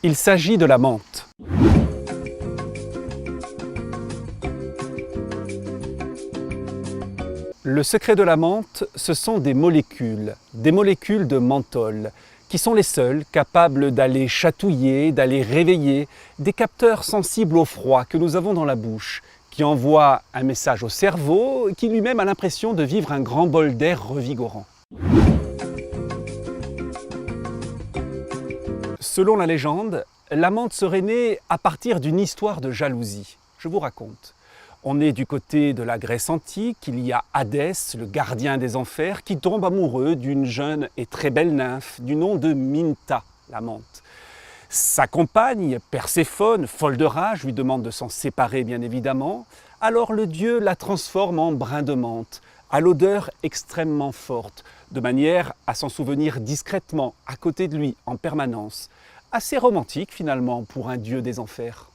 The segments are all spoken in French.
Il s'agit de la menthe. Le secret de la menthe, ce sont des molécules de menthol, qui sont les seules capables d'aller chatouiller, d'aller réveiller des capteurs sensibles au froid que nous avons dans la bouche, qui envoient un message au cerveau qui lui-même a l'impression de vivre un grand bol d'air revigorant. Selon la légende, la menthe serait née à partir d'une histoire de jalousie. Je vous raconte. On est du côté de la Grèce antique, il y a Hadès, le gardien des enfers, qui tombe amoureux d'une jeune et très belle nymphe du nom de Minta, la menthe. Sa compagne, Perséphone, folle de rage, lui demande de s'en séparer bien évidemment. Alors le dieu la transforme en brin de menthe, à l'odeur extrêmement forte, de manière à s'en souvenir discrètement, à côté de lui, en permanence. Assez romantique finalement pour un dieu des enfers.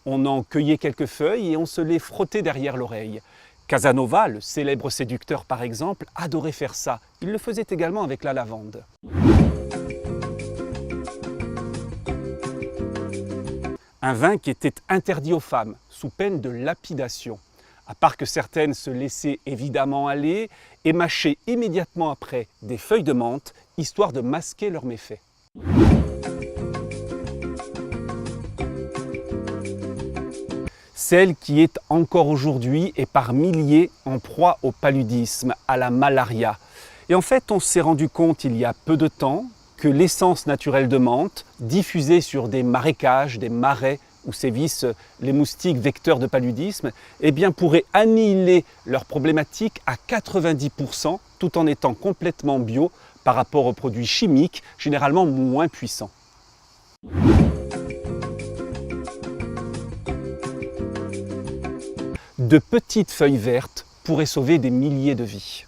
On en cueillait quelques feuilles et on se les frottait derrière l'oreille. Casanova, le célèbre séducteur par exemple, adorait faire ça. Il le faisait également avec la lavande. Un vin qui était interdit aux femmes, sous peine de lapidation. À part que certaines se laissaient évidemment aller et mâchaient immédiatement après des feuilles de menthe, histoire de masquer leurs méfaits. Celle qui est encore aujourd'hui et par milliers en proie au paludisme, à la malaria. Et en fait, on s'est rendu compte il y a peu de temps que l'essence naturelle de menthe, diffusée sur des marécages, des marais où sévissent les moustiques vecteurs de paludisme, eh bien, pourrait annihiler leurs problématiques à 90% tout en étant complètement bio par rapport aux produits chimiques généralement moins puissants. De petites feuilles vertes pourraient sauver des milliers de vies.